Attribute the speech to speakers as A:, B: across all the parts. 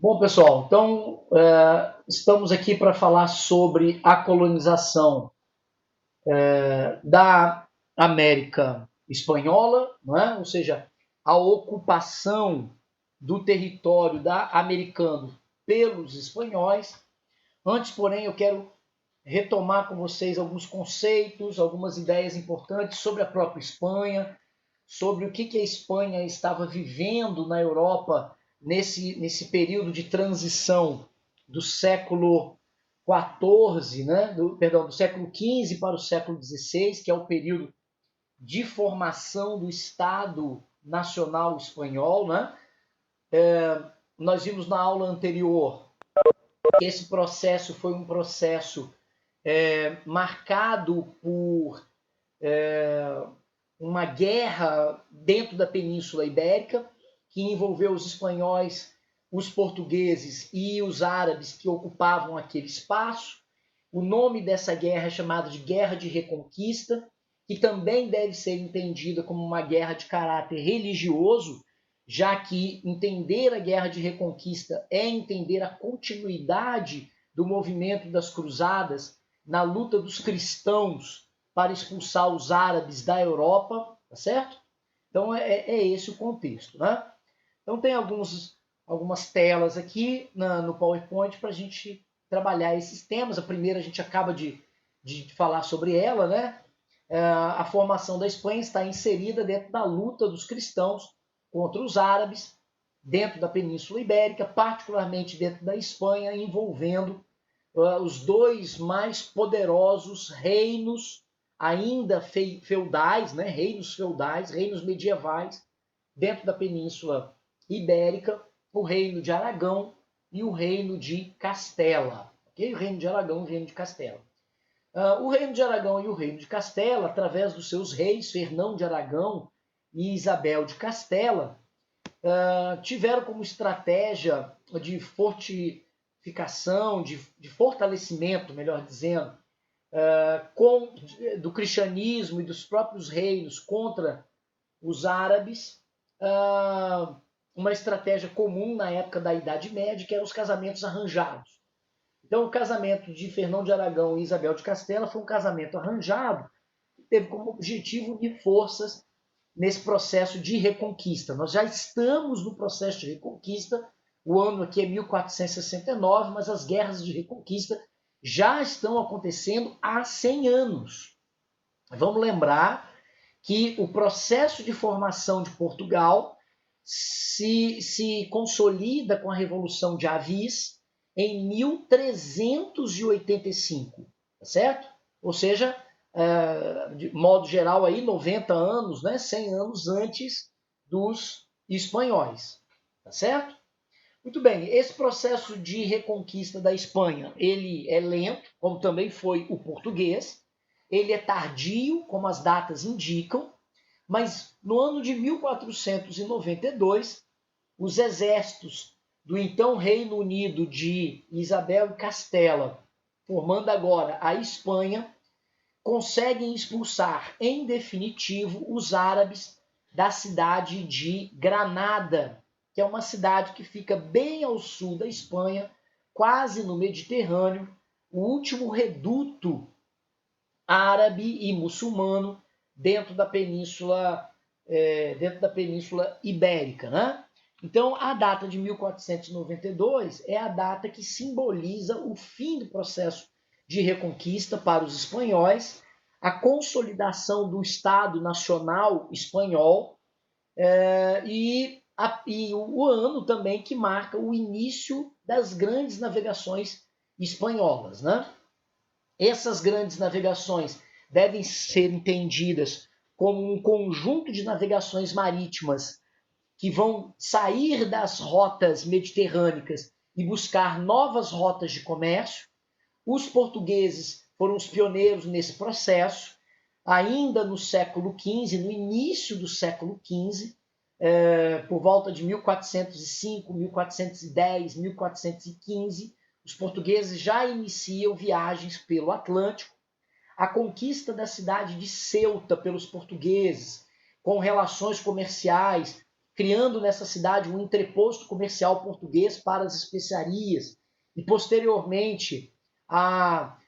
A: Bom, pessoal, então estamos aqui para falar sobre a colonização da América Espanhola, não é? Ou seja, a ocupação do território da americano pelos espanhóis. Antes, porém, eu quero retomar com vocês alguns conceitos, algumas ideias importantes sobre a própria Espanha, sobre o que a Espanha estava vivendo na Europa nesse período de transição do século XIV, né, do século XV para o século XVI, que é o período de formação do Estado Nacional Espanhol. Né? Nós vimos na aula anterior que esse processo foi um processo marcado por uma guerra dentro da Península Ibérica, que envolveu os espanhóis, os portugueses e os árabes que ocupavam aquele espaço. O nome dessa guerra é chamado de Guerra de Reconquista, que também deve ser entendida como uma guerra de caráter religioso, já que entender a Guerra de Reconquista é entender a continuidade do movimento das cruzadas na luta dos cristãos para expulsar os árabes da Europa, tá certo? Então é esse o contexto, né? Então tem algumas telas aqui no PowerPoint para a gente trabalhar esses temas. A primeira a gente acaba de falar sobre ela, né? A formação da Espanha está inserida dentro da luta dos cristãos contra os árabes, dentro da Península Ibérica, particularmente dentro da Espanha, envolvendo os dois mais poderosos reinos ainda feudais, né? Reinos feudais, reinos medievais, dentro da Península Ibérica, o reino de Aragão e o reino de Castela. Okay? O reino de Aragão e o reino de Castela. O reino de Aragão e o reino de Castela, através dos seus reis, Fernão de Aragão e Isabel de Castela, tiveram como estratégia de fortificação, de fortalecimento, melhor dizendo, do cristianismo e dos próprios reinos contra os árabes, uma estratégia comum na época da Idade Média, que eram os casamentos arranjados. Então, o casamento de Fernão de Aragão e Isabel de Castela foi um casamento arranjado, que teve como objetivo unir forças nesse processo de reconquista. Nós já estamos no processo de reconquista, o ano aqui é 1469, mas as guerras de reconquista já estão acontecendo há 100 anos. Vamos lembrar que o processo de formação de Portugal se consolida com a Revolução de Avis em 1385, tá certo? Ou seja, de modo geral, aí, 90 anos, né, 100 anos antes dos espanhóis, tá certo? Muito bem, esse processo de reconquista da Espanha, ele é lento, como também foi o português, ele é tardio, como as datas indicam, mas no ano de 1492, os exércitos do então Reino Unido de Isabel e Castela, formando agora a Espanha, conseguem expulsar em definitivo os árabes da cidade de Granada, que é uma cidade que fica bem ao sul da Espanha, quase no Mediterrâneo, o último reduto árabe e muçulmano dentro da península ibérica, né? Então, a data de 1492 é a data que simboliza o fim do processo de reconquista para os espanhóis, a consolidação do Estado Nacional Espanhol e o ano também que marca o início das grandes navegações espanholas, né? Essas grandes navegações devem ser entendidas como um conjunto de navegações marítimas que vão sair das rotas mediterrânicas e buscar novas rotas de comércio. Os portugueses foram os pioneiros nesse processo, ainda no século XV, no início do século XV, por volta de 1405, 1410, 1415, os portugueses já iniciam viagens pelo Atlântico. A conquista da cidade de Ceuta pelos portugueses, com relações comerciais, criando nessa cidade um entreposto comercial português para as especiarias, e posteriormente a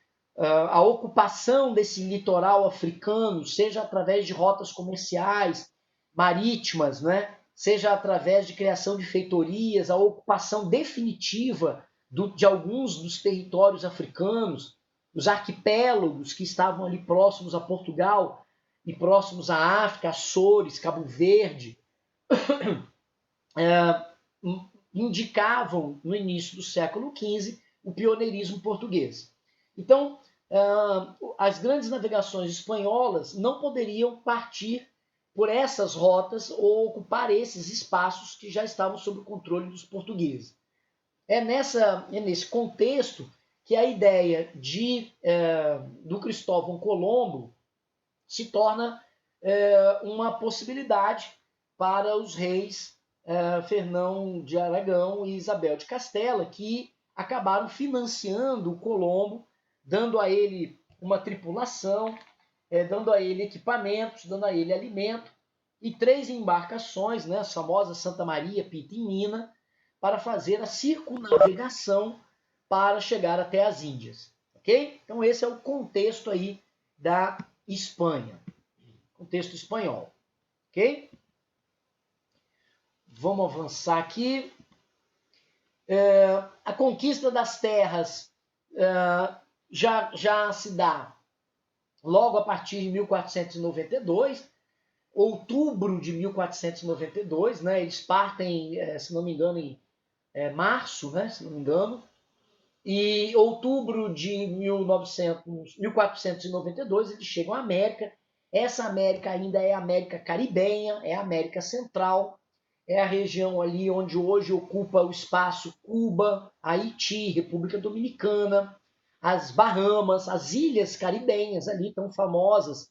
A: ocupação desse litoral africano, seja através de rotas comerciais, marítimas, né? Seja através de criação de feitorias, a ocupação definitiva de alguns dos territórios africanos, os arquipélagos que estavam ali próximos a Portugal e próximos à África, Açores, Cabo Verde, indicavam, no início do século XV, o pioneirismo português. Então, as grandes navegações espanholas não poderiam partir por essas rotas ou ocupar esses espaços que já estavam sob o controle dos portugueses. É nesse contexto que a ideia do Cristóvão Colombo se torna uma possibilidade para os reis Fernão de Aragão e Isabel de Castela, que acabaram financiando o Colombo, dando a ele uma tripulação, dando a ele equipamentos, dando a ele alimento, e 3 embarcações, né, as famosas Santa Maria, Pita e Nina, para fazer a circunnavegação para chegar até as Índias. Ok? Então esse é o contexto aí da Espanha, contexto espanhol. Ok? Vamos avançar aqui. A conquista das terras já se dá logo a partir de 1492, outubro de 1492, né? Eles partem, se não me engano, em março, né? Se não me engano, e outubro de 1492 eles chegam à América. Essa América ainda é a América caribenha, é a América Central, é a região ali onde hoje ocupa o espaço Cuba, Haiti, República Dominicana, as Bahamas, as ilhas caribenhas ali tão famosas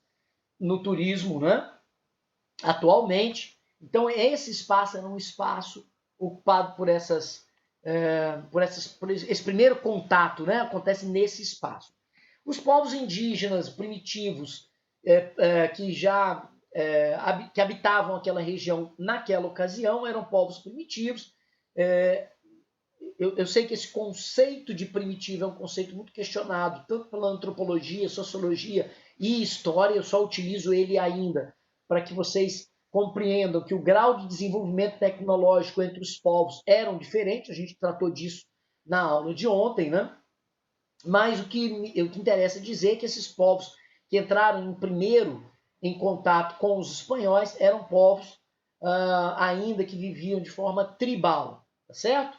A: no turismo, né? Atualmente. Então esse espaço era um espaço ocupado por esse primeiro contato, né? Acontece nesse espaço. Os povos indígenas primitivos que habitavam aquela região naquela ocasião eram povos primitivos. Eu sei que esse conceito de primitivo é um conceito muito questionado, tanto pela antropologia, sociologia e história. Eu só utilizo ele ainda para que vocês compreendam que o grau de desenvolvimento tecnológico entre os povos eram diferentes. A gente tratou disso na aula de ontem, né? Mas o que interessa dizer é que esses povos que entraram primeiro em contato com os espanhóis eram povos ainda que viviam de forma tribal, tá certo?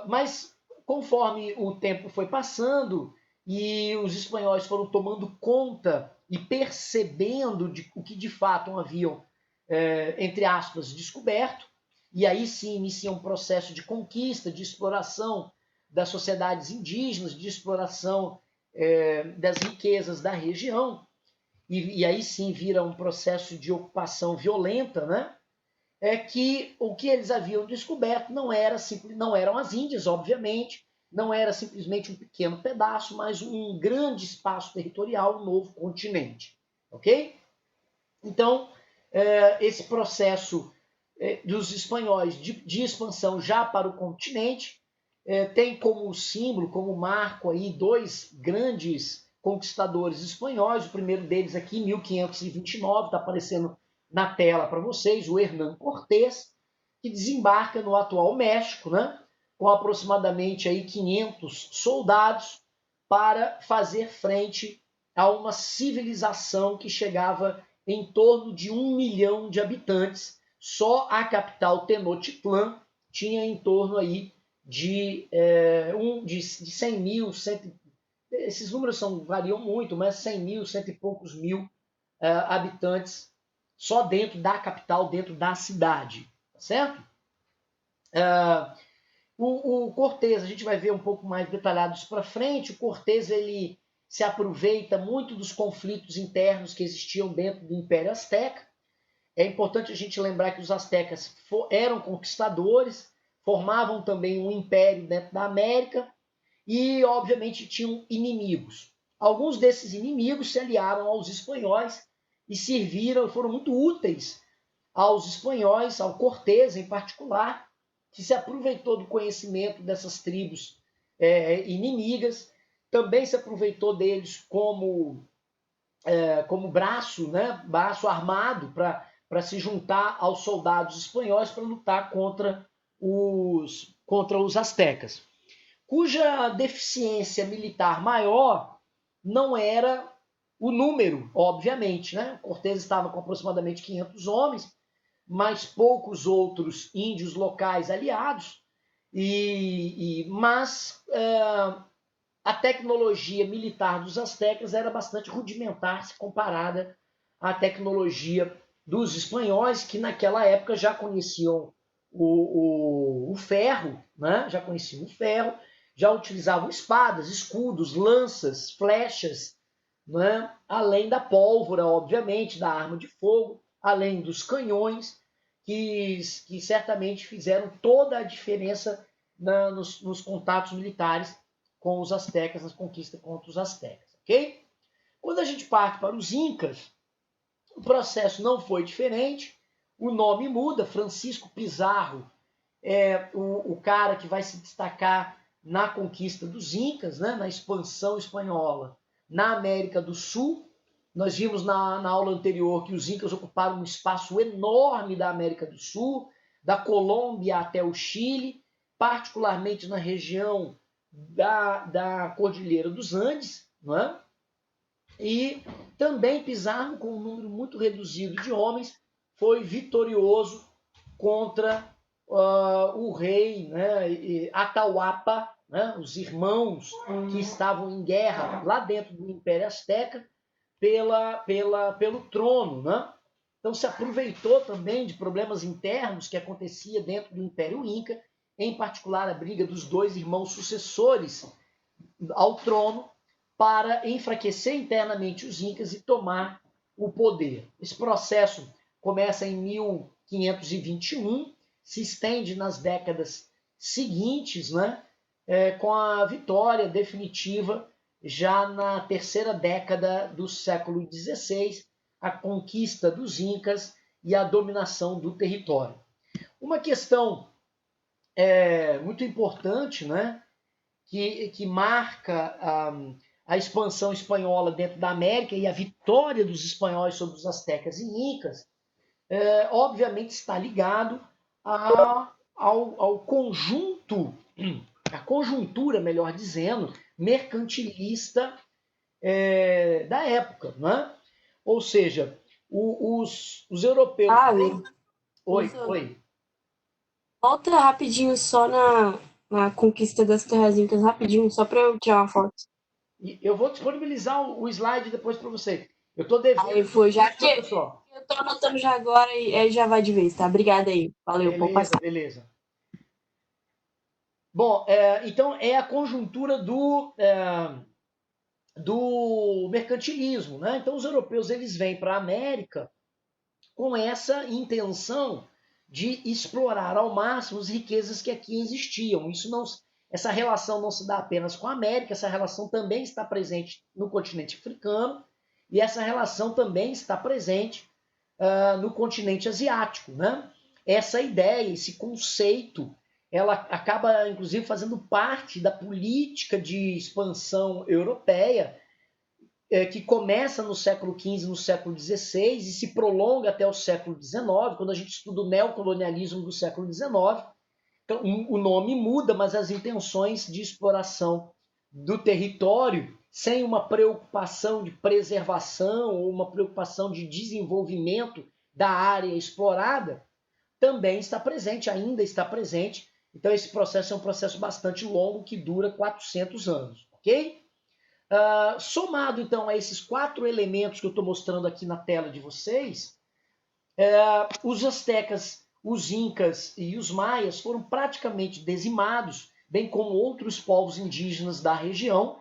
A: Mas conforme o tempo foi passando e os espanhóis foram tomando conta e percebendo o que de fato haviam, entre aspas, descoberto, e aí sim inicia um processo de conquista, de exploração das sociedades indígenas, de exploração das riquezas da região, e aí sim vira um processo de ocupação violenta, né? É que o que eles haviam descoberto não eram as Índias, obviamente, não era simplesmente um pequeno pedaço, mas um grande espaço territorial, um novo continente. Ok? Então, esse processo dos espanhóis de expansão já para o continente tem como símbolo, como marco aí, 2 grandes conquistadores espanhóis. O primeiro deles aqui, 1529, está aparecendo na tela para vocês, o Hernán Cortés, que desembarca no atual México, né, com aproximadamente aí 500 soldados para fazer frente a uma civilização que chegava em torno de 1 milhão de habitantes. Só a capital Tenochtitlán tinha em torno aí de 100 mil, esses números variam muito, mas 100 mil, cento e poucos mil habitantes só dentro da capital, dentro da cidade, tá certo? O Cortés, a gente vai ver um pouco mais detalhado isso para frente. O Cortés ele se aproveita muito dos conflitos internos que existiam dentro do Império Azteca. É importante a gente lembrar que os astecas eram conquistadores, formavam também um império dentro da América e, obviamente, tinham inimigos. Alguns desses inimigos se aliaram aos espanhóis e foram muito úteis aos espanhóis, ao Cortés em particular, que se aproveitou do conhecimento dessas tribos inimigas, também se aproveitou deles como braço, né, braço armado para se juntar aos soldados espanhóis para lutar contra os astecas, cuja deficiência militar maior não era o número, obviamente, né? Cortés estava com aproximadamente 500 homens, mas poucos outros índios locais aliados, mas a tecnologia militar dos astecas era bastante rudimentar se comparada à tecnologia dos espanhóis, que naquela época já conheciam o ferro, né? Já conheciam o ferro, já utilizavam espadas, escudos, lanças, flechas, né? Além da pólvora, obviamente, da arma de fogo, além dos canhões, que certamente fizeram toda a diferença nos contatos militares com os astecas, nas conquistas contra os astecas, ok? Quando a gente parte para os incas, o processo não foi diferente, o nome muda, Francisco Pizarro é o cara que vai se destacar na conquista dos incas, né, na expansão espanhola na América do Sul. Nós vimos na aula anterior que os incas ocuparam um espaço enorme da América do Sul, da Colômbia até o Chile, particularmente na região da Cordilheira dos Andes, não é? E também Pizarro, com um número muito reduzido de homens, foi vitorioso contra o rei, né, Atahualpa, né, os irmãos que estavam em guerra lá dentro do Império Azteca pelo trono. Né? Então se aproveitou também de problemas internos que acontecia dentro do Império Inca, em particular a briga dos dois irmãos sucessores ao trono, para enfraquecer internamente os incas e tomar o poder. Esse processo começa em 1521, se estende nas décadas seguintes, né, com a vitória definitiva já na terceira década do século XVI, a conquista dos incas e a dominação do território. Uma questão muito importante, né, que marca a expansão espanhola dentro da América e a vitória dos espanhóis sobre os astecas e incas, obviamente está ligado ao conjunto, a conjuntura, melhor dizendo, mercantilista da época, né? Ou seja, os europeus... Oi.
B: Volta rapidinho só na conquista das terras incas, rapidinho, só para eu tirar uma foto.
A: Eu vou disponibilizar o slide depois para você. Eu estou devendo...
B: Aí foi, já que eu tô anotando já agora e aí já vai de vez, tá? Obrigada aí. Valeu, pode passar.
A: Beleza. Bom, então é a conjuntura do mercantilismo, né? Então os europeus eles vêm para a América com essa intenção de explorar ao máximo as riquezas que aqui existiam. Essa relação não se dá apenas com a América, essa relação também está presente no continente africano e essa relação também está presente no continente asiático, né? Essa ideia, esse conceito, ela acaba inclusive fazendo parte da política de expansão europeia, que começa no século XV, no século XVI e se prolonga até o século XIX, quando a gente estuda o neocolonialismo do século XIX. Então, o nome muda, mas as intenções de exploração do território, sem uma preocupação de preservação ou uma preocupação de desenvolvimento da área explorada, também está presente, ainda está presente. Então, esse processo é um processo bastante longo, que dura 400 anos, ok? Somado, então, a esses 4 elementos que eu estou mostrando aqui na tela de vocês, os astecas, os incas e os maias foram praticamente dizimados, bem como outros povos indígenas da região.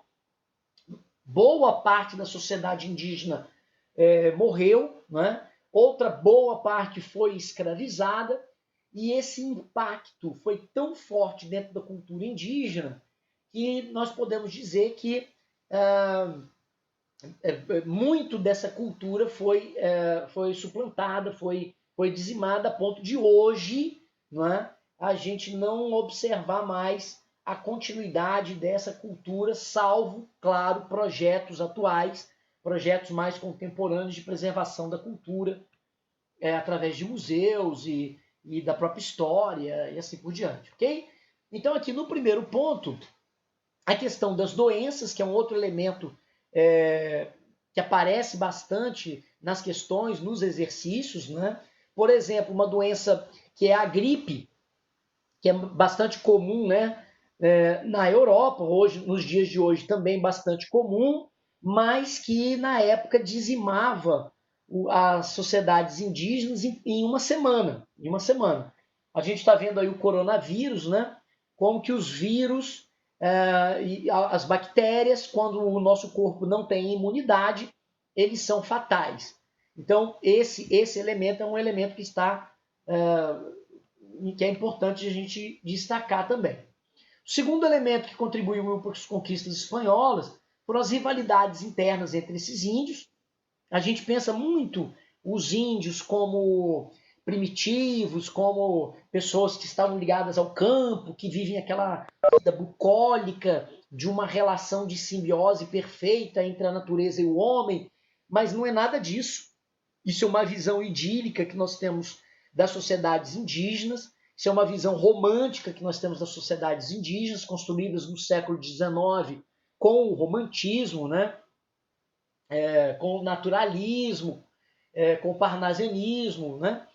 A: Boa parte da sociedade indígena morreu, né? Outra boa parte foi escravizada, e esse impacto foi tão forte dentro da cultura indígena que nós podemos dizer que muito dessa cultura foi suplantada, foi foi dizimada a ponto de hoje, não é, a gente não observar mais a continuidade dessa cultura, salvo, claro, projetos atuais, projetos mais contemporâneos de preservação da cultura, através de museus e da própria história e assim por diante, ok? Então aqui no primeiro ponto, a questão das doenças, que é um outro elemento que aparece bastante nas questões, nos exercícios, né? Por exemplo, uma doença que é a gripe, que é bastante comum, né? Na Europa, hoje, nos dias de hoje também bastante comum, mas que na época dizimava as sociedades indígenas em uma semana. Em uma semana. A gente está vendo aí o coronavírus, né? Como que os vírus e as bactérias, quando o nosso corpo não tem imunidade, eles são fatais. Então, esse elemento é um elemento que está que é importante a gente destacar também. O segundo elemento que contribuiu para as conquistas espanholas foram as rivalidades internas entre esses índios. A gente pensa muito os índios como primitivos, como pessoas que estavam ligadas ao campo, que vivem aquela vida bucólica de uma relação de simbiose perfeita entre a natureza e o homem, mas não é nada disso. Isso é uma visão idílica que nós temos das sociedades indígenas, isso é uma visão romântica que nós temos das sociedades indígenas, construídas no século XIX com o romantismo, né? Com o naturalismo, com o parnasianismo, né?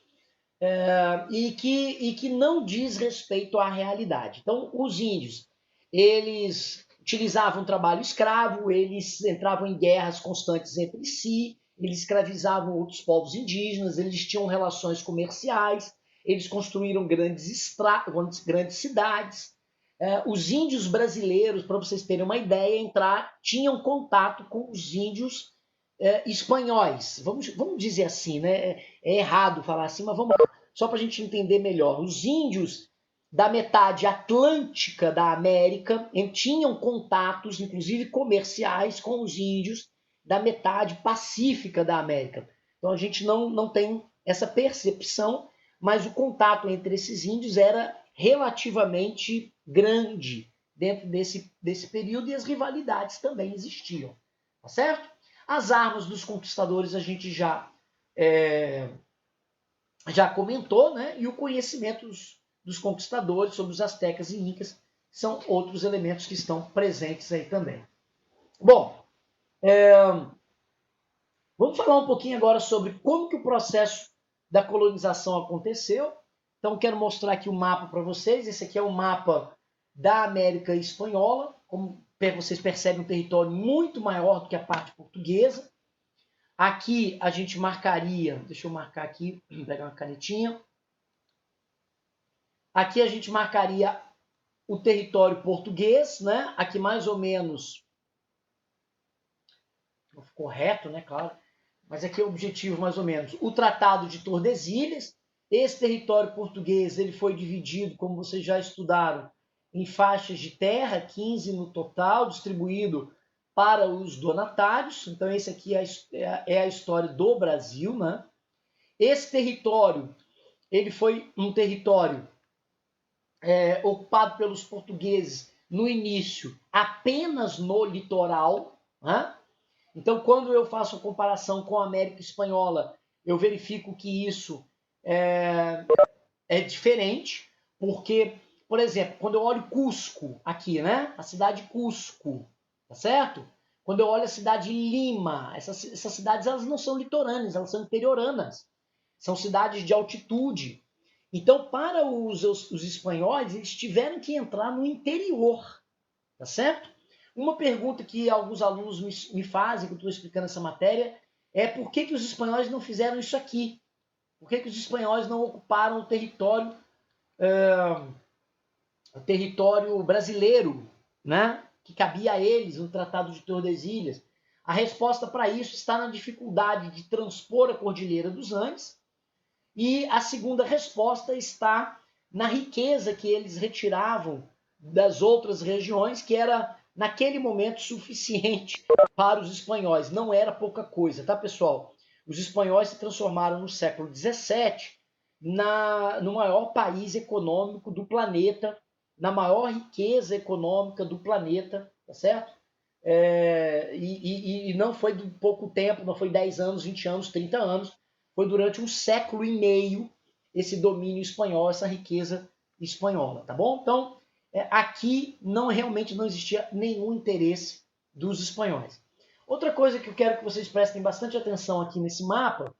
A: E que não diz respeito à realidade. Então, os índios, eles utilizavam trabalho escravo, eles entravam em guerras constantes entre si, eles escravizavam outros povos indígenas, eles tinham relações comerciais, eles construíram grandes cidades. Os índios brasileiros, para vocês terem uma ideia, tinham contato com os índios espanhóis. Vamos dizer assim, né? É errado falar assim, mas vamos lá, só para a gente entender melhor. Os índios da metade atlântica da América tinham contatos, inclusive comerciais, com os índios da metade pacífica da América. Então a gente não tem essa percepção, mas o contato entre esses índios era relativamente grande dentro desse período e as rivalidades também existiam, tá certo? As armas dos conquistadores a gente já comentou, né? E o conhecimento dos conquistadores sobre os astecas e incas são outros elementos que estão presentes aí também. Bom, vamos falar um pouquinho agora sobre como que o processo da colonização aconteceu. Então, quero mostrar aqui o mapa para vocês. Esse aqui é o mapa da América Espanhola. Como vocês percebem, um território muito maior do que a parte portuguesa. Aqui a gente marcaria, deixa eu marcar aqui, vou pegar uma canetinha. Aqui a gente marcaria o território português, né? Aqui mais ou menos, correto, né? Claro. Mas aqui é o objetivo mais ou menos. O Tratado de Tordesilhas. Esse território português ele foi dividido, como vocês já estudaram, em faixas de terra, 15 no total, distribuído para os donatários. Então, esse aqui é a história do Brasil, né? Esse território, ele foi um território ocupado pelos portugueses no início apenas no litoral, né? Então, quando eu faço a comparação com a América Espanhola, eu verifico que isso é diferente, porque, por exemplo, quando eu olho Cusco aqui, né? A cidade de Cusco, tá certo? Quando eu olho a cidade de Lima, essas cidades elas não são litorâneas, elas são interioranas. São cidades de altitude. Então, para os espanhóis, eles tiveram que entrar no interior, tá certo? Uma pergunta que alguns alunos me fazem, que eu estou explicando essa matéria, é por que os espanhóis não fizeram isso aqui? Por que os espanhóis não ocuparam o território brasileiro, né? Que cabia a eles no Tratado de Tordesilhas? A resposta para isso está na dificuldade de transpor a Cordilheira dos Andes, e a segunda resposta está na riqueza que eles retiravam das outras regiões, que era, naquele momento, suficiente para os espanhóis. Não era pouca coisa, tá, pessoal? os espanhóis se transformaram no século XVII no maior país econômico do planeta, na maior riqueza econômica do planeta, tá certo? E não foi de pouco tempo, não foi 10 anos, 20 anos, 30 anos, foi durante um século e meio esse domínio espanhol, essa riqueza espanhola, tá bom? Então, aqui realmente não existia nenhum interesse dos espanhóis. Outra coisa que eu quero que vocês prestem bastante atenção aqui nesse mapa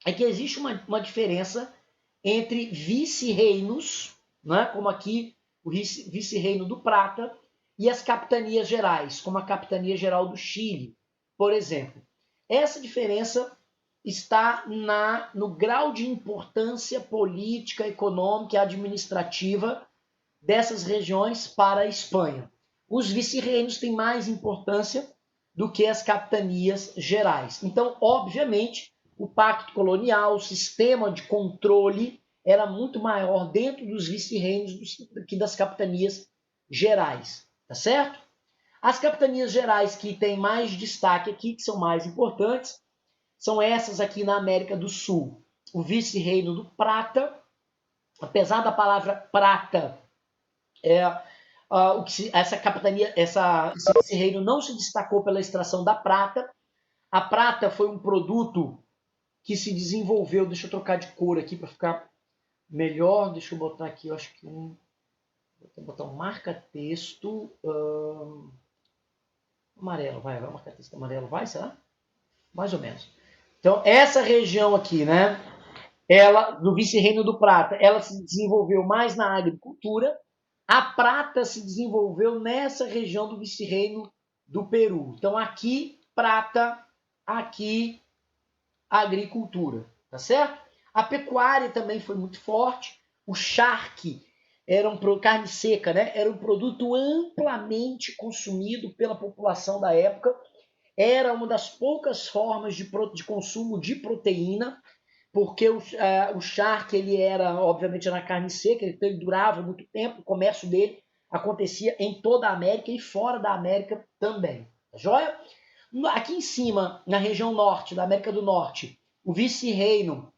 A: é que existe uma diferença entre vice-reinos, né, como aqui o vice-reino do Prata, e as capitanias gerais, como a Capitania Geral do Chile, por exemplo. Essa diferença está no grau de importância política, econômica e administrativa dessas regiões para a Espanha. Os vice-reinos têm mais importância do que as capitanias gerais. Então, obviamente, o pacto colonial, o sistema de controle era muito maior dentro dos vice-reinos do que das capitanias gerais, tá certo? As capitanias gerais que têm mais destaque aqui, que são mais importantes, são essas aqui na América do Sul. O vice-reino do Prata, apesar da palavra prata, essa capitania, esse vice-reino não se destacou pela extração da prata. A prata foi um produto que se desenvolveu, deixa eu trocar de cor aqui para ficar melhor, deixa eu botar aqui, eu acho que vou botar um marca-texto amarelo, vai marca-texto amarelo, vai, será? Mais ou menos. Então, essa região aqui, né, ela, do vice-reino do Prata, ela se desenvolveu mais na agricultura, a prata se desenvolveu nessa região do vice-reino do Peru. Então, aqui, prata, aqui, agricultura, tá certo? A pecuária também foi muito forte. O charque carne seca, né? Era um produto amplamente consumido pela população da época. Era uma das poucas formas de consumo de proteína, porque o charque ele era, obviamente, na carne seca, então ele durava muito tempo. O comércio dele acontecia em toda a América e fora da América também. Tá joia? Aqui em cima, na região norte, da América do Norte, o vice-reino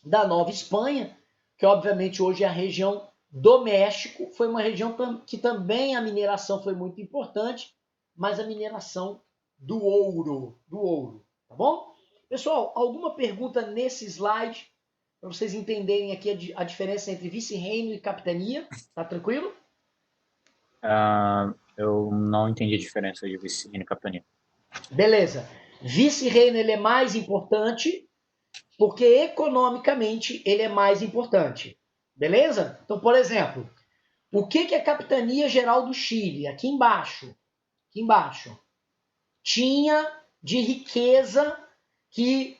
A: da Nova Espanha, que obviamente hoje é a região do México, foi uma região que também a mineração foi muito importante, mas a mineração do ouro, tá bom? Pessoal, alguma pergunta nesse slide para vocês entenderem aqui a diferença entre vice-reino e capitania? Tá tranquilo?
C: Eu não entendi a diferença de vice-reino e capitania.
A: Beleza. Vice-reino ele é mais importante porque economicamente ele é mais importante. Beleza? Então, por exemplo, o que é a Capitania Geral do Chile? Aqui embaixo, tinha de riqueza que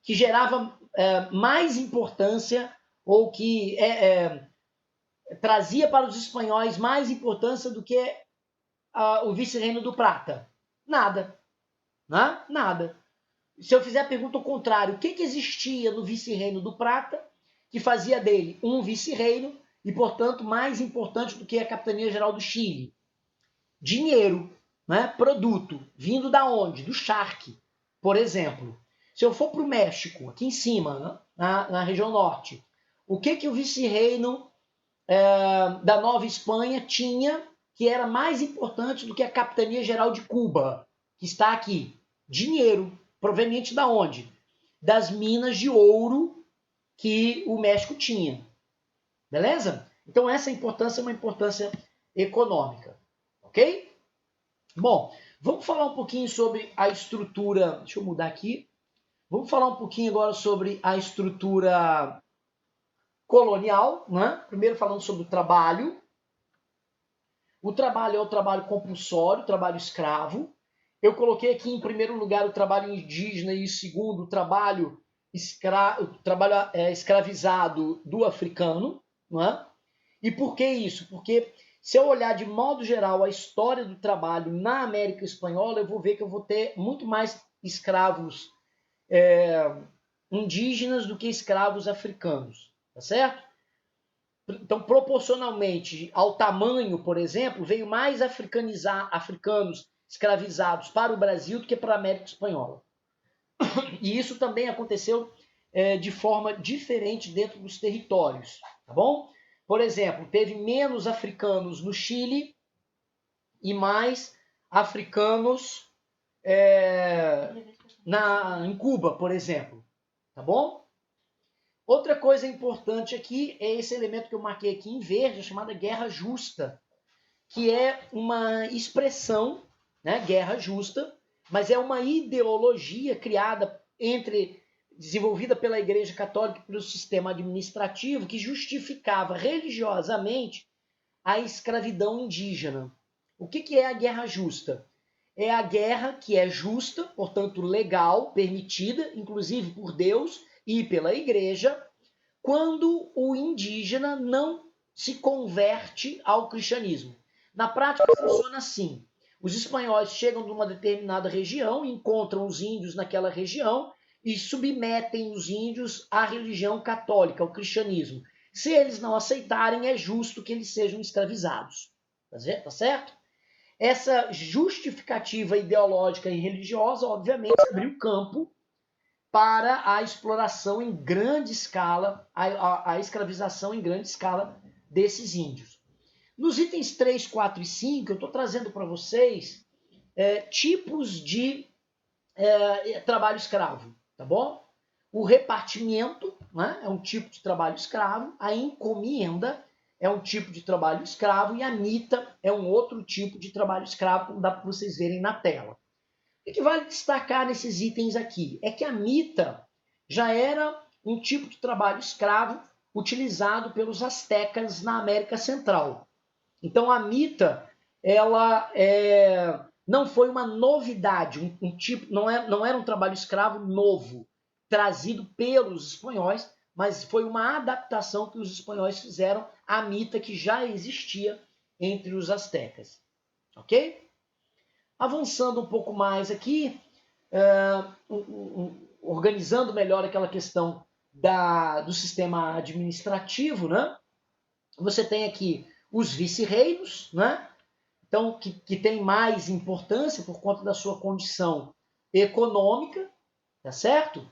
A: gerava mais importância ou que trazia para os espanhóis mais importância do que o vice-reino do Prata? Nada. Né? Nada. Se eu fizer a pergunta ao contrário, o que existia no vice-reino do Prata que fazia dele um vice-reino e, portanto, mais importante do que a Capitania Geral do Chile? Dinheiro, né? Produto. Vindo da onde? Do charque, por exemplo. Se eu for para o México, aqui em cima, né? na região norte, o que o vice-reino da Nova Espanha tinha que era mais importante do que a Capitania Geral de Cuba, que está aqui? Dinheiro. Proveniente da onde? Das minas de ouro que o México tinha. Beleza? Então essa importância é uma importância econômica. Ok? Bom, vamos falar um pouquinho sobre a estrutura. Deixa eu mudar aqui. Vamos falar um pouquinho agora sobre a estrutura colonial, né? Primeiro falando sobre o trabalho. O trabalho é o trabalho compulsório, o trabalho escravo. Eu coloquei aqui em primeiro lugar o trabalho indígena e em segundo o trabalho escravizado do africano. Não é? E por que isso? Porque se eu olhar de modo geral a história do trabalho na América Espanhola, eu vou ver que eu vou ter muito mais escravos indígenas do que escravos africanos. Tá certo? Então, proporcionalmente ao tamanho, por exemplo, veio mais africanos escravizados para o Brasil do que para a América Espanhola. E isso também aconteceu de forma diferente dentro dos territórios, tá bom? Por exemplo, teve menos africanos no Chile e mais africanos em Cuba, por exemplo, tá bom? Outra coisa importante aqui é esse elemento que eu marquei aqui em verde, chamada guerra justa, que é uma expressão, né, guerra justa, mas é uma ideologia criada desenvolvida pela Igreja Católica e pelo sistema administrativo que justificava religiosamente a escravidão indígena. O que é a guerra justa? É a guerra que é justa, portanto legal, permitida, inclusive por Deus e pela Igreja, quando o indígena não se converte ao cristianismo. Na prática funciona assim. Os espanhóis chegam de uma determinada região, encontram os índios naquela região e submetem os índios à religião católica, ao cristianismo. Se eles não aceitarem, é justo que eles sejam escravizados. Tá certo? Essa justificativa ideológica e religiosa, obviamente, abriu campo para a exploração em grande escala, a escravização em grande escala desses índios. Nos itens 3, 4 e 5, eu estou trazendo para vocês tipos de trabalho escravo, tá bom? O repartimento, né, é um tipo de trabalho escravo, a encomenda é um tipo de trabalho escravo e a mita é um outro tipo de trabalho escravo, como dá para vocês verem na tela. O que vale destacar nesses itens aqui é que a mita já era um tipo de trabalho escravo utilizado pelos astecas na América Central. Então a mita, ela não foi uma novidade, não era um trabalho escravo novo, trazido pelos espanhóis, mas foi uma adaptação que os espanhóis fizeram à mita que já existia entre os astecas. Ok? Avançando um pouco mais aqui, organizando melhor aquela questão do sistema administrativo, né? Você tem aqui os vice-reinos, né? Então, que tem mais importância por conta da sua condição econômica, tá certo?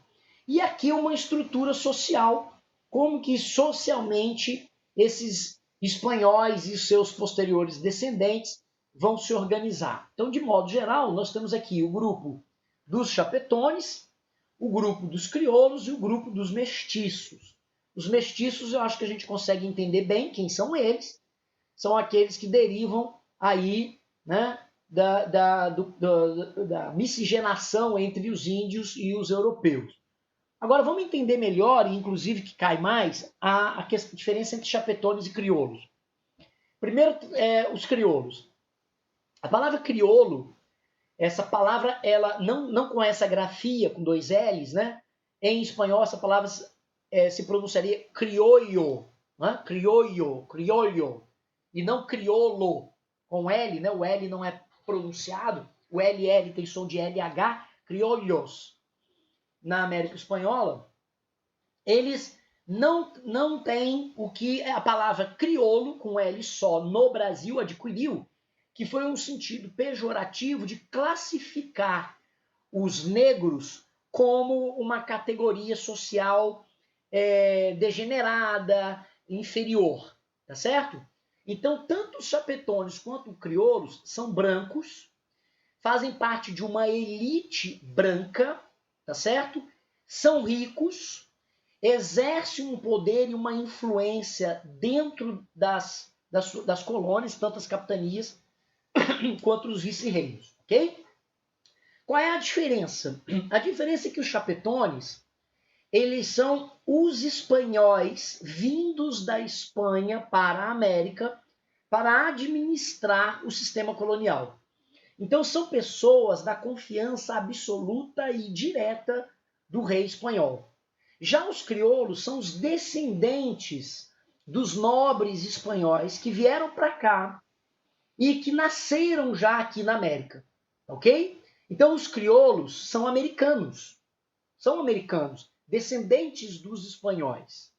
A: E aqui uma estrutura social, como que socialmente esses espanhóis e seus posteriores descendentes vão se organizar. Então, de modo geral, nós temos aqui o grupo dos chapetones, o grupo dos crioulos e o grupo dos mestiços. Os mestiços eu acho que a gente consegue entender bem quem são eles. São aqueles que derivam aí, né, da miscigenação entre os índios e os europeus. Agora vamos entender melhor, e inclusive que cai mais, a diferença entre chapetones e crioulos. Primeiro, os crioulos. A palavra crioulo, essa palavra, ela não com essa grafia, com 2 L's, né? Em espanhol, essa palavra se pronunciaria criollo, né? Criollo, e não crioulo, com L, né? O L não é pronunciado, o LL tem som de LH, criollos. Na América Espanhola, eles não têm o que a palavra crioulo, com L só, no Brasil adquiriu, que foi um sentido pejorativo de classificar os negros como uma categoria social degenerada, inferior, tá certo? Então, tanto os chapetones quanto os crioulos são brancos, fazem parte de uma elite branca, tá certo? São ricos, exercem um poder e uma influência dentro das colônias, tanto as capitanias quanto os vice-reinos, ok? Qual é a diferença? A diferença é que os chapetones, eles são os espanhóis vindos da Espanha para a América para administrar o sistema colonial. Então são pessoas da confiança absoluta e direta do rei espanhol. Já os crioulos são os descendentes dos nobres espanhóis que vieram para cá e que nasceram já aqui na América, ok? Então os crioulos são americanos, descendentes dos espanhóis.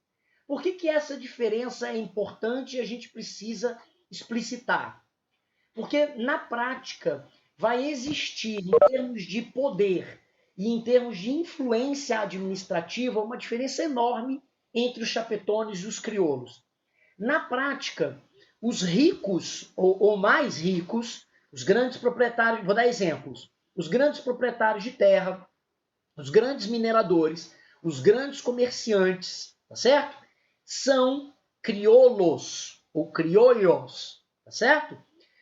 A: Por que essa diferença é importante e a gente precisa explicitar? Porque na prática vai existir, em termos de poder e em termos de influência administrativa, uma diferença enorme entre os chapetones e os crioulos. Na prática, os ricos, ou mais ricos, os grandes proprietários, vou dar exemplos, os grandes proprietários de terra, os grandes mineradores, os grandes comerciantes, tá certo? São crioulos, ou criollos, tá certo?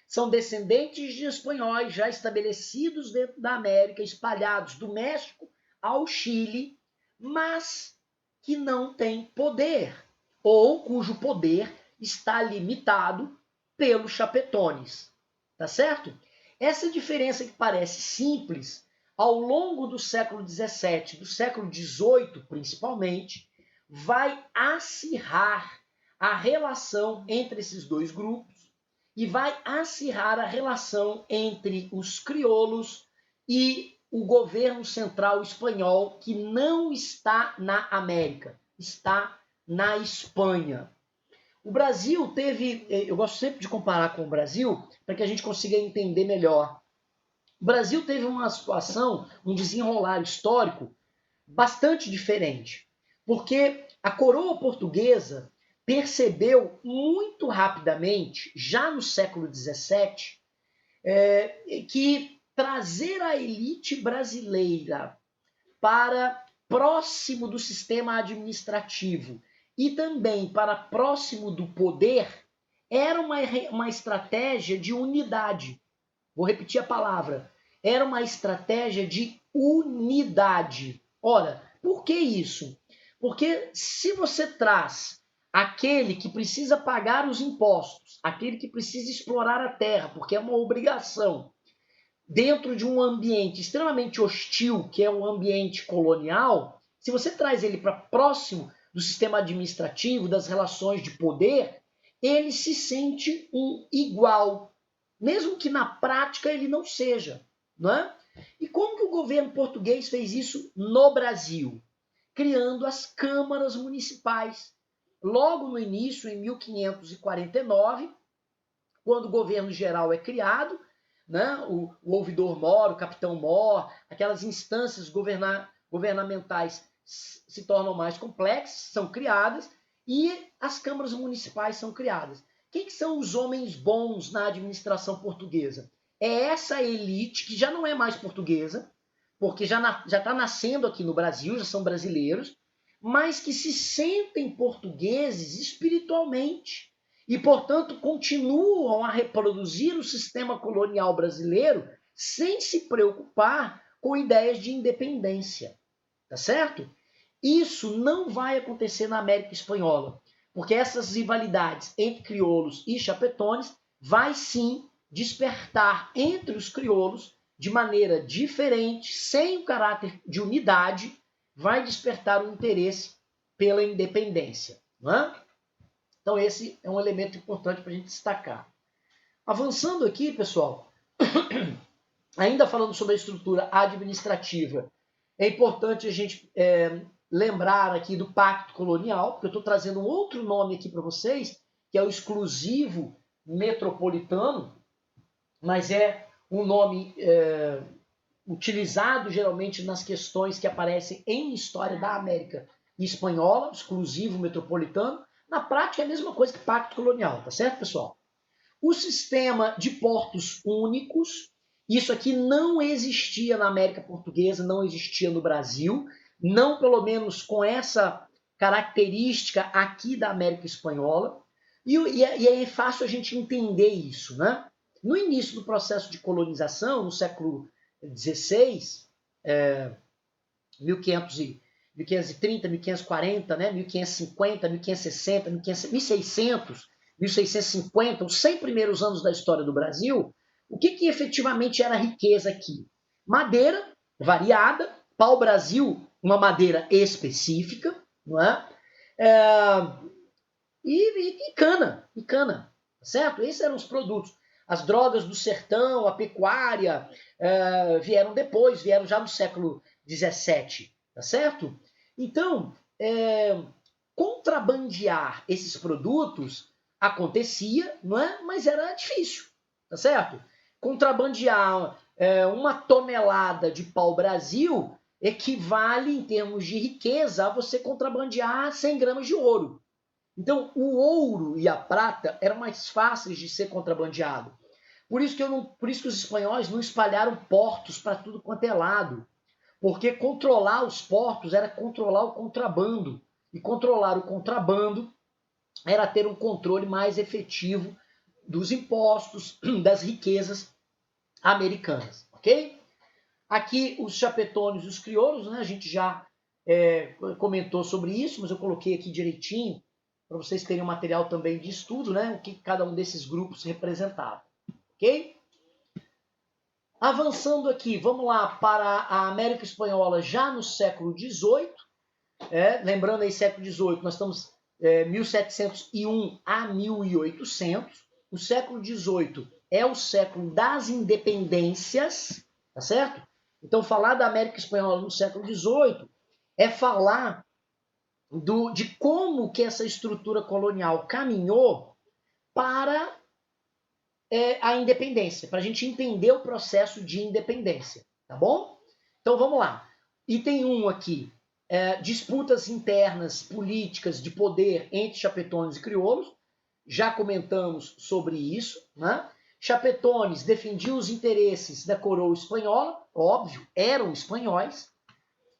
A: São descendentes de espanhóis já estabelecidos dentro da América, espalhados do México ao Chile, mas que não têm poder, ou cujo poder está limitado pelos chapetones, tá certo? Essa diferença que parece simples, ao longo do século XVII, do século XVIII principalmente, vai acirrar a relação entre esses dois grupos e vai acirrar a relação entre os crioulos e o governo central espanhol, que não está na América, está na Espanha. O Brasil teve, eu gosto sempre de comparar com o Brasil, para que a gente consiga entender melhor. O Brasil teve uma situação, um desenrolar histórico bastante diferente, porque a coroa portuguesa percebeu muito rapidamente, já no século XVII, que trazer a elite brasileira para próximo do sistema administrativo e também para próximo do poder era uma estratégia de unidade. Vou repetir a palavra. Era uma estratégia de unidade. Ora, por que isso? Porque se você traz aquele que precisa pagar os impostos, aquele que precisa explorar a terra, porque é uma obrigação, dentro de um ambiente extremamente hostil, que é um ambiente colonial, se você traz ele para próximo do sistema administrativo, das relações de poder, ele se sente um igual, mesmo que na prática ele não seja, não é? E como que o governo português fez isso no Brasil? Criando as câmaras municipais. Logo no início, em 1549, quando o governo geral é criado, né, o ouvidor-mor, o capitão-mor, aquelas instâncias governamentais se tornam mais complexas, são criadas, e as câmaras municipais são criadas. Quem são os homens bons na administração portuguesa? É essa elite que já não é mais portuguesa, porque já está nascendo aqui no Brasil, já são brasileiros, mas que se sentem portugueses espiritualmente e, portanto, continuam a reproduzir o sistema colonial brasileiro sem se preocupar com ideias de independência, tá certo? Isso não vai acontecer na América Espanhola, porque essas rivalidades entre crioulos e chapetones vai sim despertar entre os crioulos de maneira diferente, sem o caráter de unidade, vai despertar o interesse pela independência. Não é? Então esse é um elemento importante para a gente destacar. Avançando aqui, pessoal, ainda falando sobre a estrutura administrativa, é importante a gente lembrar aqui do Pacto Colonial, porque eu estou trazendo um outro nome aqui para vocês, que é o exclusivo metropolitano, mas é um nome utilizado geralmente nas questões que aparecem em história da América Espanhola, exclusivo metropolitano. Na prática é a mesma coisa que Pacto Colonial, tá certo, pessoal? O sistema de portos únicos, isso aqui não existia na América Portuguesa, não existia no Brasil, não pelo menos com essa característica aqui da América Espanhola, e é fácil a gente entender isso, né? No início do processo de colonização, no século XVI, 1530, 1540, né? 1550, 1560, 1600, 1650, os 100 primeiros anos da história do Brasil, o que efetivamente era riqueza aqui? Madeira variada, pau-brasil, uma madeira específica, não é? E cana, certo? Esses eram os produtos. As drogas do sertão, a pecuária, vieram depois, vieram já no século XVII, tá certo? Então, contrabandear esses produtos acontecia, não é? Mas era difícil, tá certo? Contrabandear 1 tonelada de pau-brasil equivale, em termos de riqueza, a você contrabandear 100 gramas de ouro. Então, o ouro e a prata eram mais fáceis de ser contrabandeado. Por isso que os espanhóis não espalharam portos para tudo quanto é lado. Porque controlar os portos era controlar o contrabando. E controlar o contrabando era ter um controle mais efetivo dos impostos, das riquezas americanas, ok? Aqui os chapetones e os crioulos, né? A gente já comentou sobre isso, mas eu coloquei aqui direitinho para vocês terem um material também de estudo, né? O que cada um desses grupos representava, ok? Avançando aqui, vamos lá para a América Espanhola já no século XVIII. Lembrando aí, século XVIII, nós estamos 1701 a 1800. O século XVIII é o século das independências, tá certo? Então, falar da América Espanhola no século XVIII é falar de como que essa estrutura colonial caminhou para a independência, para a gente entender o processo de independência, tá bom? Então, vamos lá. Item 1 aqui, disputas internas políticas de poder entre chapetones e crioulos. Já comentamos sobre isso, né? Chapetones defendiam os interesses da coroa espanhola, óbvio, eram espanhóis,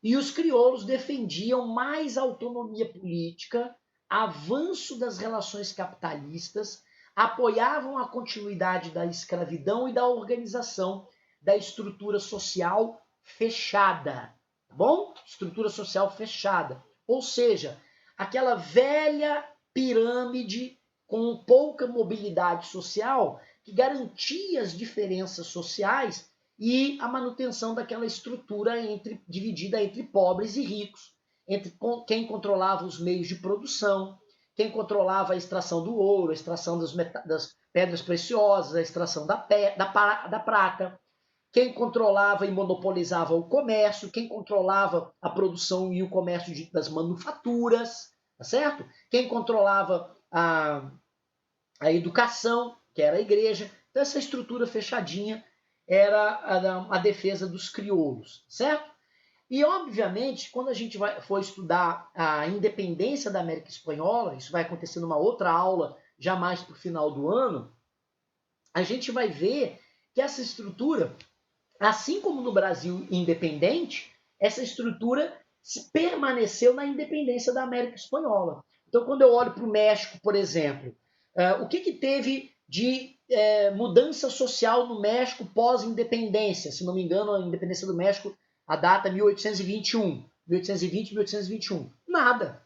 A: e os crioulos defendiam mais autonomia política, avanço das relações capitalistas, apoiavam a continuidade da escravidão e da organização da estrutura social fechada, tá bom? Estrutura social fechada, ou seja, aquela velha pirâmide com pouca mobilidade social que garantia as diferenças sociais e a manutenção daquela estrutura dividida entre pobres e ricos, entre quem controlava os meios de produção, quem controlava a extração do ouro, a extração das pedras preciosas, a extração da prata, quem controlava e monopolizava o comércio, quem controlava a produção e o comércio das manufaturas, tá certo? Quem controlava a educação, que era a igreja. Então, essa estrutura fechadinha era a defesa dos crioulos, certo? E, obviamente, quando a gente for estudar a independência da América Espanhola, isso vai acontecer numa outra aula, já mais para o final do ano, a gente vai ver que essa estrutura, assim como no Brasil independente, essa estrutura permaneceu na independência da América Espanhola. Então, quando eu olho para o México, por exemplo, o que teve de mudança social no México pós-independência? Se não me engano, a independência do México, a data é 1821. 1820, 1821. Nada.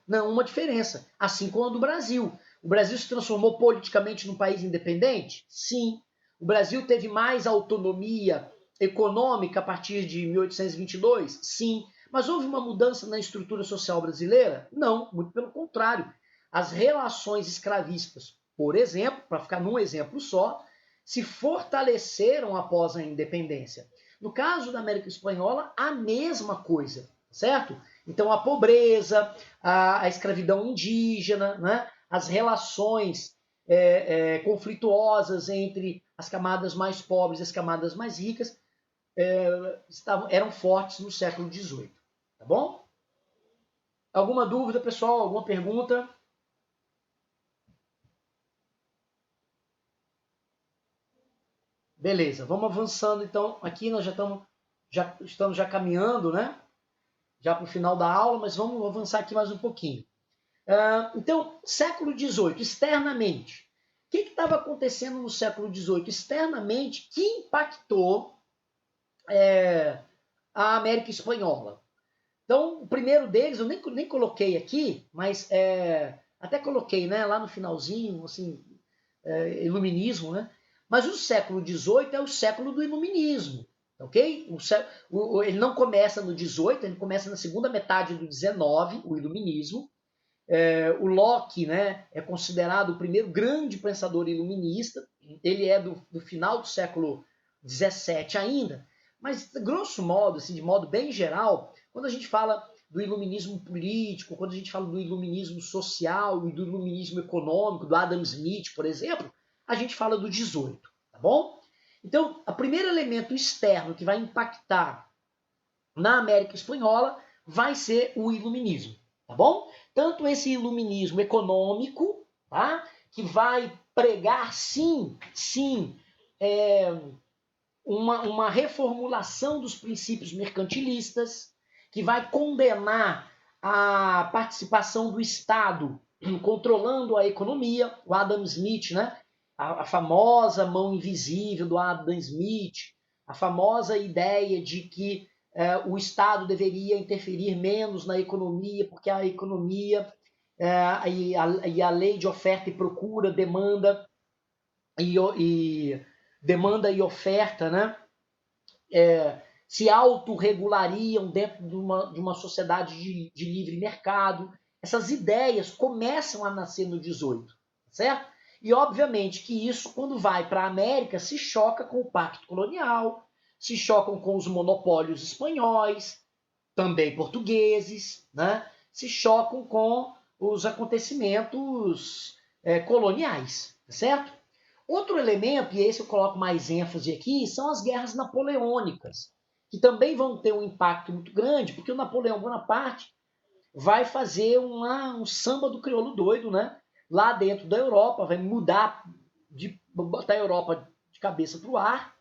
A: Não, uma diferença. Assim como a do Brasil. O Brasil se transformou politicamente num país independente? Sim. O Brasil teve mais autonomia econômica a partir de 1822? Sim. Mas houve uma mudança na estrutura social brasileira? Não, muito pelo contrário. As relações escravistas, por exemplo, para ficar num exemplo só, se fortaleceram após a independência. No caso da América Espanhola, a mesma coisa, certo? Então, a pobreza, a escravidão indígena, né? As relações conflituosas entre as camadas mais pobres e as camadas mais ricas eram fortes no século XVIII. Tá bom? Alguma dúvida, pessoal? Alguma pergunta? Beleza, vamos avançando então. Aqui nós já estamos caminhando, né? Já para o final da aula, mas vamos avançar aqui mais um pouquinho. Então, século XVIII, externamente. O que estava acontecendo no século XVIII externamente que impactou a América Espanhola? Então, o primeiro deles, eu nem coloquei aqui, mas até coloquei, né, lá no finalzinho, assim, iluminismo, né? Mas o século XVIII é o século do iluminismo, ok? Ele não começa no XVIII, ele começa na segunda metade do XIX, o iluminismo. O Locke, né, é considerado o primeiro grande pensador iluminista. Ele é do final do século XVII ainda, mas, grosso modo, assim, de modo bem geral, quando a gente fala do iluminismo político, quando a gente fala do iluminismo social e do iluminismo econômico, do Adam Smith, por exemplo, a gente fala do 18, tá bom? Então, o primeiro elemento externo que vai impactar na América Espanhola vai ser o iluminismo, tá bom? Tanto esse iluminismo econômico, tá? Que vai pregar, sim, uma reformulação dos princípios mercantilistas, que vai condenar a participação do Estado controlando a economia, o Adam Smith, né? A famosa mão invisível do Adam Smith, a famosa ideia de que o Estado deveria interferir menos na economia, porque a economia e a lei de oferta e procura, demanda e oferta, né? Se autorregulariam dentro de uma sociedade de livre mercado. Essas ideias começam a nascer no 18, certo? E, obviamente, que isso, quando vai para a América, se choca com o Pacto Colonial, se chocam com os monopólios espanhóis, também portugueses, né? Se chocam com os acontecimentos coloniais, certo? Outro elemento, e esse eu coloco mais ênfase aqui, são as guerras napoleônicas, que também vão ter um impacto muito grande, porque o Napoleão Bonaparte vai fazer um samba do crioulo doido, né? Lá dentro da Europa, vai mudar, botar a Europa de cabeça para o ar,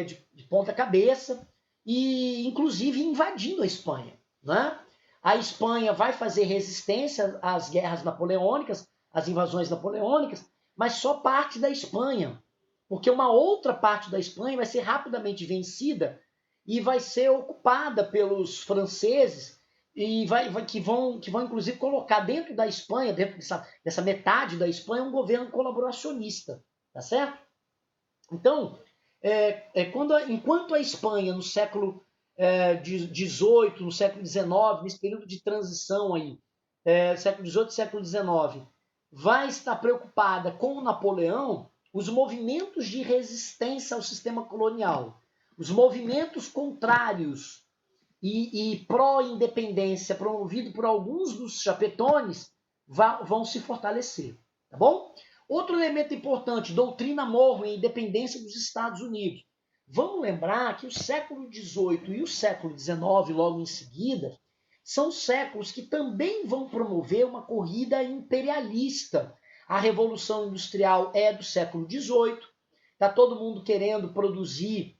A: de ponta cabeça, e inclusive invadindo a Espanha, né? A Espanha vai fazer resistência às guerras napoleônicas, às invasões napoleônicas, mas só parte da Espanha, porque uma outra parte da Espanha vai ser rapidamente vencida e vai ser ocupada pelos franceses e que vão inclusive colocar dentro da Espanha, dentro dessa metade da Espanha, um governo colaboracionista, tá certo? Então, enquanto a Espanha no século XVIII, no século XIX, nesse período de transição aí, século XVIII, século XIX, vai estar preocupada com o Napoleão, os movimentos de resistência ao sistema colonial, os movimentos contrários e pró-independência promovido por alguns dos chapetones vão se fortalecer, tá bom? Outro elemento importante, doutrina Monroe e independência dos Estados Unidos. Vamos lembrar que o século XVIII e o século XIX, logo em seguida, são séculos que também vão promover uma corrida imperialista. A Revolução Industrial é do século XVIII, está todo mundo querendo produzir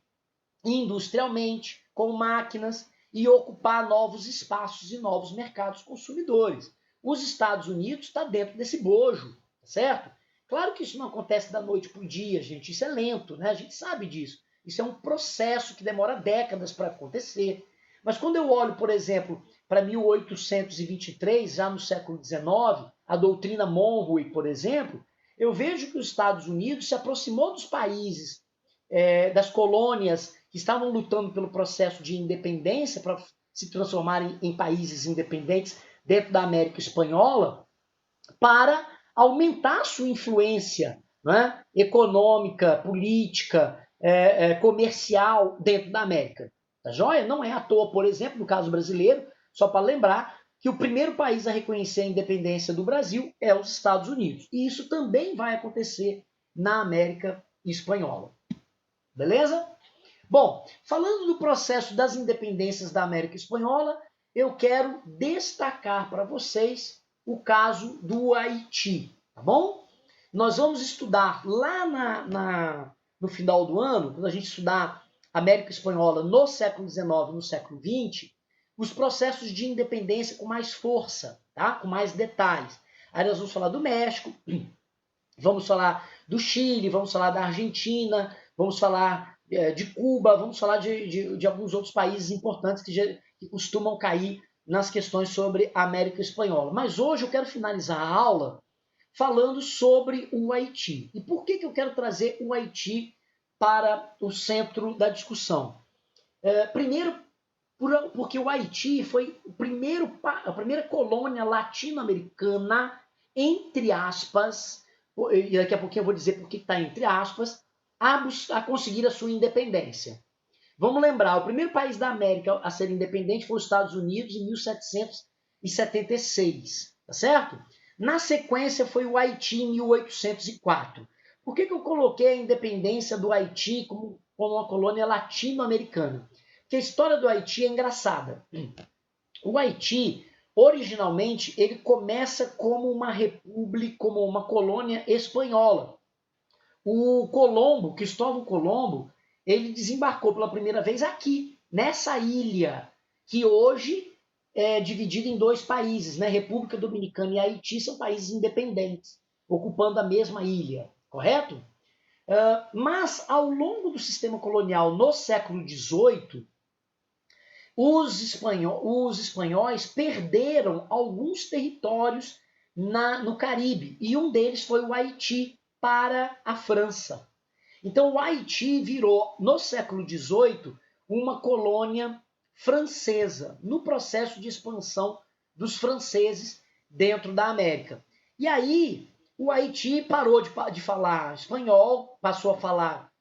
A: industrialmente, com máquinas, e ocupar novos espaços e novos mercados consumidores. Os Estados Unidos está dentro desse bojo, certo? Claro que isso não acontece da noite para o dia, gente, isso é lento, né? A gente sabe disso. Isso é um processo que demora décadas para acontecer. Mas quando eu olho, por exemplo, para 1823, já no século XIX, a doutrina Monroe, por exemplo, eu vejo que os Estados Unidos se aproximou dos países, das colônias que estavam lutando pelo processo de independência para se transformarem em países independentes dentro da América Espanhola, para aumentar a sua influência, né, econômica, política, comercial dentro da América. Tá joia? Não é à toa, por exemplo, no caso brasileiro, só para lembrar que o primeiro país a reconhecer a independência do Brasil é os Estados Unidos. E isso também vai acontecer na América Espanhola. Beleza? Bom, falando do processo das independências da América Espanhola, eu quero destacar para vocês o caso do Haiti, tá bom? Nós vamos estudar lá no final do ano, quando a gente estudar América Espanhola no século XIX e no século XX, os processos de independência com mais força, tá? Com mais detalhes. Aí nós vamos falar do México, vamos falar do Chile, vamos falar da Argentina, vamos falar de Cuba, vamos falar de alguns outros países importantes que costumam cair nas questões sobre a América Espanhola. Mas hoje eu quero finalizar a aula falando sobre o Haiti. E por que eu quero trazer o Haiti para o centro da discussão? Primeiro, porque o Haiti foi a primeira colônia latino-americana, entre aspas, e daqui a pouquinho eu vou dizer por que está entre aspas, a conseguir a sua independência. Vamos lembrar, o primeiro país da América a ser independente foi os Estados Unidos em 1776, tá certo? Na sequência foi o Haiti em 1804. Por que eu coloquei a independência do Haiti como uma colônia latino-americana? Porque a história do Haiti é engraçada. O Haiti, originalmente, ele começa como uma república, como uma colônia espanhola. O Colombo, Cristóvão Colombo, ele desembarcou pela primeira vez aqui, nessa ilha, que hoje é dividida em dois países, né? República Dominicana e Haiti são países independentes, ocupando a mesma ilha, correto? Mas, ao longo do sistema colonial no século XVIII, os espanhóis perderam alguns territórios no Caribe, e um deles foi o Haiti para a França. Então, o Haiti virou, no século XVIII, uma colônia francesa, no processo de expansão dos franceses dentro da América. E aí, o Haiti parou de falar espanhol, passou a falar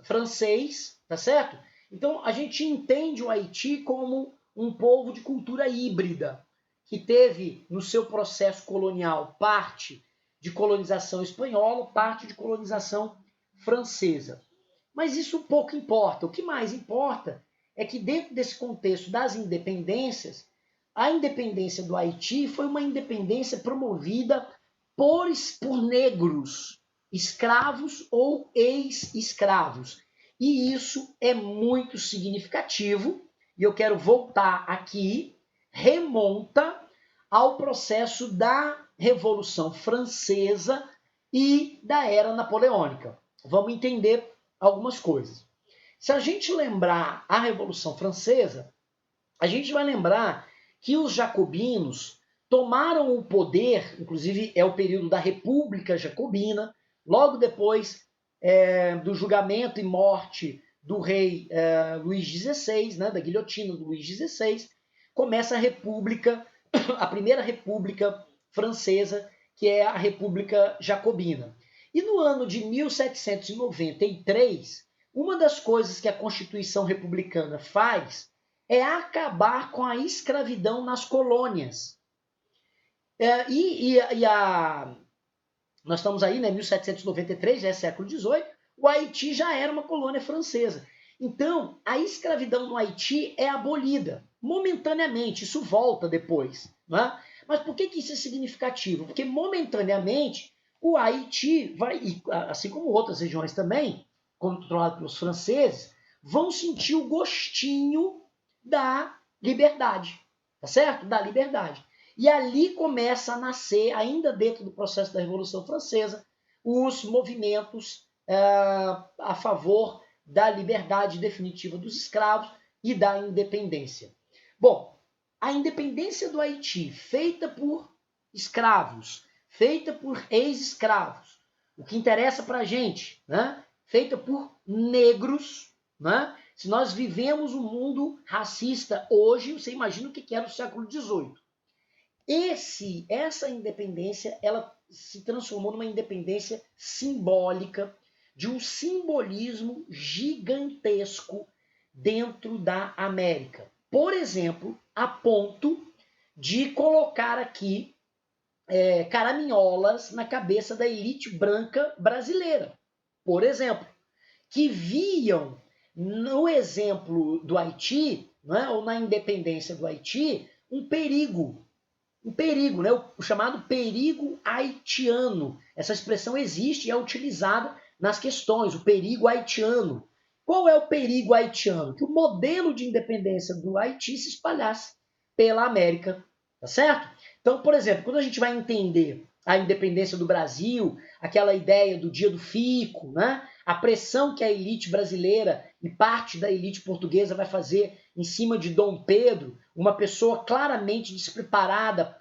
A: francês, tá certo? Então, a gente entende o Haiti como um povo de cultura híbrida, que teve no seu processo colonial parte de colonização espanhola, parte de colonização francesa. Mas isso pouco importa. O que mais importa é que dentro desse contexto das independências, a independência do Haiti foi uma independência promovida por negros, escravos ou ex-escravos. E isso é muito significativo, e eu quero voltar aqui, remonta ao processo da Revolução Francesa e da Era Napoleônica. Vamos entender algumas coisas. Se a gente lembrar a Revolução Francesa, a gente vai lembrar que os jacobinos tomaram o poder, inclusive é o período da República Jacobina, logo depois do julgamento e morte do rei Luís XVI, né, da guilhotina do Luís XVI, começa a República, a primeira República Francesa, que é a República Jacobina. E no ano de 1793, uma das coisas que a Constituição Republicana faz é acabar com a escravidão nas colônias. Nós estamos aí, né, 1793, já é século XVIII, o Haiti já era uma colônia francesa. Então, a escravidão no Haiti é abolida, momentaneamente, isso volta depois. Né? Mas por que isso é significativo? Porque, momentaneamente, o Haiti vai, assim como outras regiões também, controladas pelos franceses, vão sentir o gostinho da liberdade, tá certo? Da liberdade. E ali começa a nascer, ainda dentro do processo da Revolução Francesa, os movimentos a favor da liberdade definitiva dos escravos e da independência. Bom, a independência do Haiti, feita por escravos, feita por ex-escravos, o que interessa para a gente, né? Feita por negros, né? Se nós vivemos um mundo racista hoje, você imagina o que era o século XVIII. Essa independência, ela se transformou numa independência simbólica, de um simbolismo gigantesco dentro da América. Por exemplo, a ponto de colocar aqui caraminholas na cabeça da elite branca brasileira, por exemplo, que viam no exemplo do Haiti, né, ou na independência do Haiti, um perigo, né, o chamado perigo haitiano. Essa expressão existe e é utilizada nas questões, o perigo haitiano. Qual é o perigo haitiano? Que o modelo de independência do Haiti se espalhasse pela América, tá certo? Então, por exemplo, quando a gente vai entender a independência do Brasil, aquela ideia do dia do fico, né? A pressão que a elite brasileira e parte da elite portuguesa vai fazer em cima de Dom Pedro, uma pessoa claramente despreparada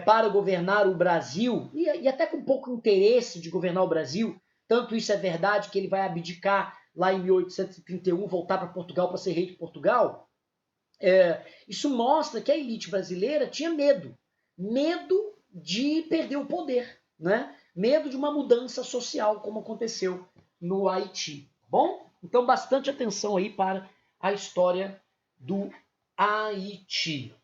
A: para governar o Brasil, e até com pouco interesse de governar o Brasil. Tanto isso é verdade que ele vai abdicar lá em 1831, voltar para Portugal para ser rei de Portugal. Isso mostra que a elite brasileira tinha medo de perder o poder, né? Medo de uma mudança social, como aconteceu no Haiti. Bom, então bastante atenção aí para a história do Haiti.